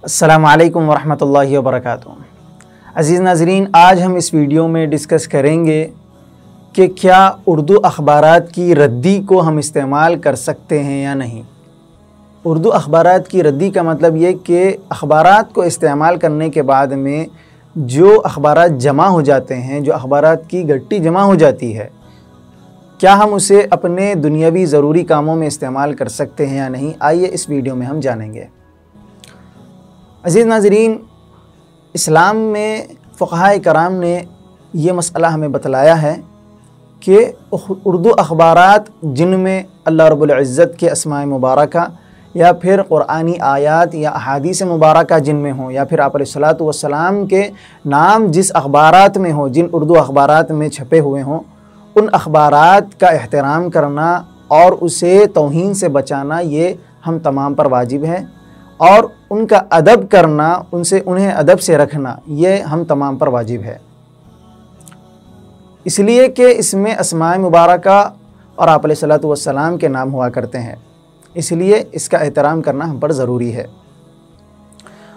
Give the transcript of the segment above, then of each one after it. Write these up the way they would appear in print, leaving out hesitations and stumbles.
अस्सलामु अलैकुम वरहमतुल्लाहि वबरकातुहू। अज़ीज़ नाज़रीन, आज हम इस वीडियो में डिस्कस करेंगे कि क्या उर्दू अखबारात की रद्दी को हम इस्तेमाल कर सकते हैं या नहीं। उर्दू अखबारात की रद्दी का मतलब ये कि अखबारात को इस्तेमाल करने के बाद में जो अखबारात जमा हो जाते हैं, जो अखबारात की गट्टी जमा हो जाती है, क्या हम उसे अपने दुनियावी ज़रूरी कामों में इस्तेमाल कर सकते हैं या नहीं। आइए इस वीडियो में हम जानेंगे। अज़ीज़ नाज़रीन, इस्लाम में फ़ुक़हा कराम ने ये मसला हमें बतलाया है कि उर्दू अखबारात जिनमें अल्लाह रब्बुल इज़्ज़त के अस्माए मुबारका या फिर क़ुरआनी आयात या अहादीस मुबारका जिनमें हों, या फिर आप अलैहिस्सलातु वस्सलाम के नाम जिस अखबारात में हो, जिन उर्दू अखबारात में छपे हुए हों, उन अखबारात का एहतराम करना और उसे तौहीन से बचाना ये हम तमाम पर वाजिब है, और उनका अदब करना, उन्हें अदब से रखना ये हम तमाम पर वाजिब है। इसलिए कि इसमें अस्माए मुबारका और आप अलैहिस्सलातु वस्सलाम के नाम हुआ करते हैं, इसलिए इसका एहतराम करना हम पर ज़रूरी है।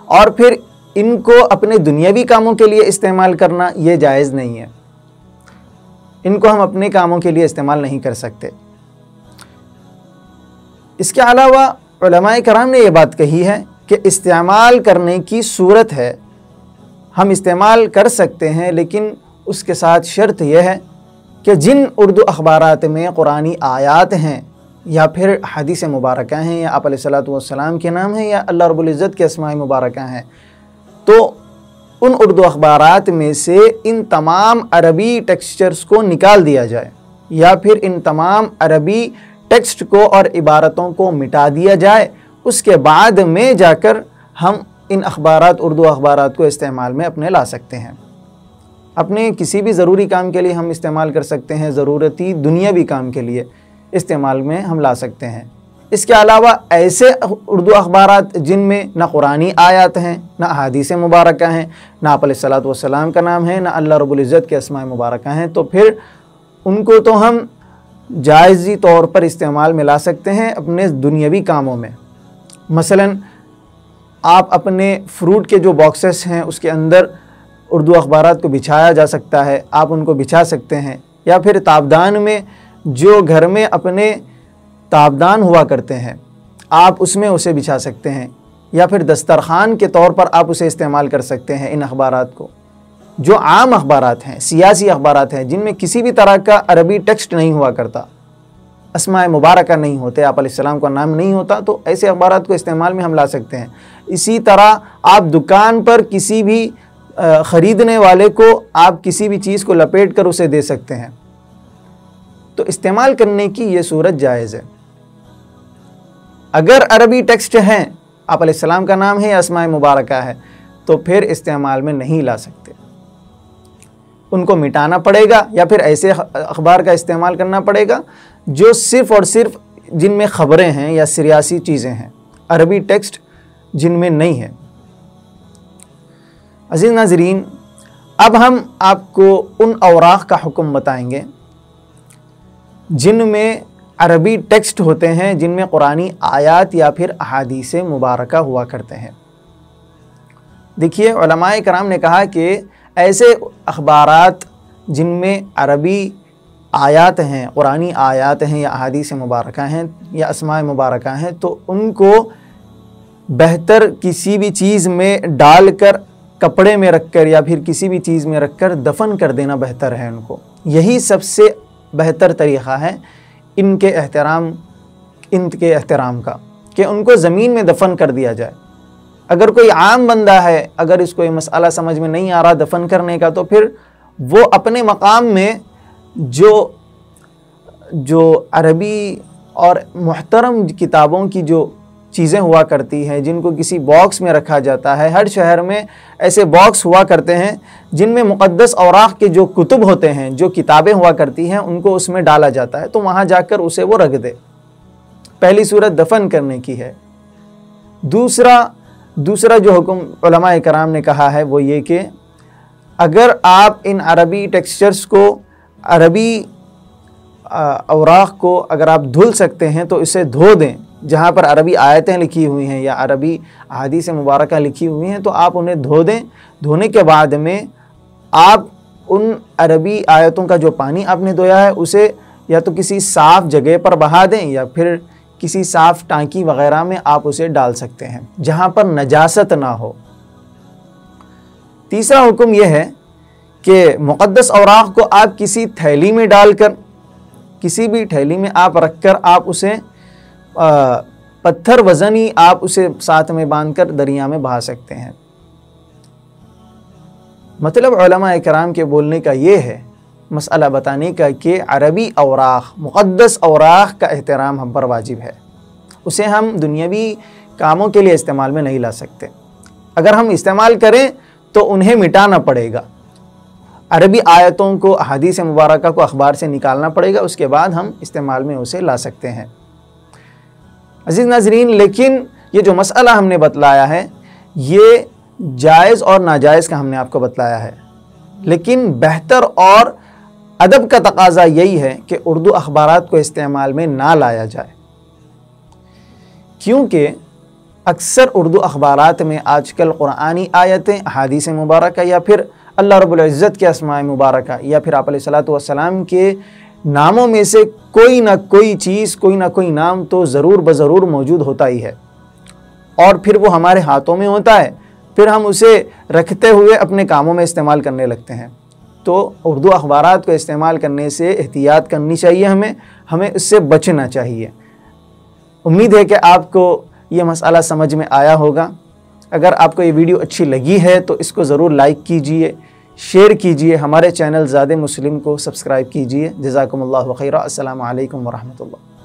और फिर इनको अपने दुनियावी कामों के लिए इस्तेमाल करना ये जायज़ नहीं है। इनको हम अपने कामों के लिए इस्तेमाल नहीं कर सकते। इसके अलावा उलमाए कराम ने यह बात कही है कि इस्तेमाल करने की सूरत है, हम इस्तेमाल कर सकते हैं, लेकिन उसके साथ शर्त यह है कि जिन उर्दू अखबारात में क़ुरानी आयात हैं या फिर हदीस मुबारका हैं या आप अलैहिस्सलातु वस्सलाम के नाम हैं या अल्लाह रब्बुल इज़्ज़त के अस्माए मुबारका हैं, तो उन उर्दू अखबारात में से इन तमाम अरबी टेक्सचर्स को निकाल दिया जाए, या फिर इन तमाम अरबी टेक्स्ट को और इबारतों को मिटा दिया जाए। उसके बाद में जाकर हम इन अखबारात, उर्दू अखबारात को इस्तेमाल में अपने ला सकते हैं। अपने किसी भी ज़रूरी काम के लिए हम इस्तेमाल कर सकते हैं, ज़रूरती दुनियावी काम के लिए इस्तेमाल में हम ला सकते हैं। इसके अलावा ऐसे उर्दू अखबारात जिनमें ना क़ुरानी आयात हैं, ना अहादीस मुबारका हैं, ना आप अलैहिस्सलातु वस्सलाम का नाम है, ना अल्लाह रब्बुल इज़्ज़त के अस्माए मुबारका हैं, तो फिर उनको तो हम जायज़ी तौर पर इस्तेमाल में ला सकते हैं अपने दुनियावी कामों में। मसलन आप अपने फ्रूट के जो बॉक्सेस हैं उसके अंदर उर्दू अखबारात को बिछाया जा सकता है, आप उनको बिछा सकते हैं। या फिर ताबदान में, जो घर में अपने ताबदान हुआ करते हैं, आप उसमें उसे बिछा सकते हैं, या फिर दस्तरखान के तौर पर आप उसे इस्तेमाल कर सकते हैं। इन अखबारात को, जो आम अखबारात हैं, सियासी अखबारात हैं, जिनमें किसी भी तरह का अरबी टेक्स्ट नहीं हुआ करता, अस्माए मुबारका नहीं होते, आप अलैहिस्सलाम का नाम नहीं होता, तो ऐसे अखबारात को इस्तेमाल में हम ला सकते हैं। इसी तरह आप दुकान पर किसी भी ख़रीदने वाले को आप किसी भी चीज़ को लपेट कर उसे दे सकते हैं, तो इस्तेमाल करने की ये सूरत जायज़ है। अगर अरबी टेक्स्ट हैं, आप अलैहिस्सलाम का नाम है या अस्माए मुबारका है, तो फिर इस्तेमाल में नहीं ला सकते, उनको मिटाना पड़ेगा, या फिर ऐसे अखबार का इस्तेमाल करना पड़ेगा जो सिर्फ़ और सिर्फ जिनमें ख़बरें हैं या सियासी चीज़ें हैं, अरबी टेक्स्ट जिनमें नहीं है। अज़ीज़ नाज़रीन, अब हम आपको उन औराक़ का हुक्म बताएंगे जिनमें अरबी टेक्स्ट होते हैं, जिनमें क़ुरानी आयात या फिर अहादीस मुबारका हुआ करते हैं। देखिए, उलमाए कराम ने कहा कि ऐसे अखबारात जिनमें अरबी आयात हैं, क़ुरानी आयात हैं या अहादीस मुबारका हैं या अस्माए मुबारका हैं, तो उनको बेहतर किसी भी चीज़ में डालकर, कपड़े में रखकर या फिर किसी भी चीज़ में रखकर दफन कर देना बेहतर है उनको। यही सबसे बेहतर तरीक़ा है इनके एहतराम का, कि उनको ज़मीन में दफन कर दिया जाए। अगर कोई आम बंदा है, अगर इसको ये मसला समझ में नहीं आ रहा दफन करने का, तो फिर वो अपने मकाम में जो अरबी और मुहतरम किताबों की जो चीज़ें हुआ करती हैं, जिनको किसी बॉक्स में रखा जाता है, हर शहर में ऐसे बॉक्स हुआ करते हैं जिनमें मुक़द्दस औराक़ के जो कुतुब होते हैं, जो किताबें हुआ करती हैं, उनको उसमें डाला जाता है, तो वहाँ जाकर उसे वो रख दे। पहली सूरत दफन करने की है। दूसरा जो हुक्म उलमाए कराम ने कहा है वो ये कि अगर आप इन अरबी टेक्सचर्स को, अरबी औराक़ को अगर आप धुल सकते हैं तो इसे धो दें, जहाँ पर अरबी आयतें लिखी हुई हैं या अरबी अहादीस मुबारका लिखी हुई हैं तो आप उन्हें धो दें। धोने के बाद में आप उन अरबी आयतों का जो पानी आपने धोया है उसे या तो किसी साफ़ जगह पर बहा दें या फिर किसी साफ़ टांकी वग़ैरह में आप उसे डाल सकते हैं जहाँ पर नजासत ना हो। तीसरा हुक्म यह है कि मुक़द्दस औराक़ को आप किसी थैली में डालकर, किसी भी थैली में आप रखकर आप उसे पत्थर वज़नी आप उसे साथ में बांधकर दरिया में बहा सकते हैं। मतलब उलमा किराम के बोलने का ये है, मसला बताने का कि अरबी औराक़, मुक़द्दस औराक़ का एहतराम हम पर वाजिब है। उसे हम दुनियावी कामों के लिए इस्तेमाल में नहीं ला सकते। अगर हम इस्तेमाल करें तो उन्हें मिटाना पड़ेगा। अरबी आयतों को, अहादीस मुबारका को अखबार से निकालना पड़ेगा, उसके बाद हम इस्तेमाल में उसे ला सकते हैं। अज़ीज़ नाज़रीन, लेकिन ये जो मसला हमने बतलाया है ये जायज़ और नाजायज़ का हमने आपको बतलाया है, लेकिन बेहतर और अदब का तकाज़ा यही है कि उर्दू अखबारात को इस्तेमाल में ना लाया जाए, क्योंकि अक्सर उर्दू अखबारात में आजकल कुरानी आयतें, अहादीस मुबारका या फिर अल्लाह रब्बुल इज़्ज़त के अस्माए मुबारका या फिर आप अलैहिस्सलातु वस्सलाम के नामों में से कोई ना कोई चीज़, कोई ना कोई नाम तो ज़रूर बज़रूर मौजूद होता ही है और फिर वो हमारे हाथों में होता है, फिर हम उसे रखते हुए अपने कामों में इस्तेमाल करने लगते हैं। तो उर्दू अखबारात को इस्तेमाल करने से एहतियात करनी चाहिए, हमें इससे बचना चाहिए। उम्मीद है कि आपको ये मसला समझ में आया होगा। अगर आपको ये वीडियो अच्छी लगी है तो इसको ज़रूर लाइक कीजिए, शेयर कीजिए, हमारे चैनल ज़ादे मुस्लिम को सब्सक्राइब कीजिए। जज़ाकुमुल्लाहु खैरा। अस्सलामु अलैकुम व रहमतुल्लाह।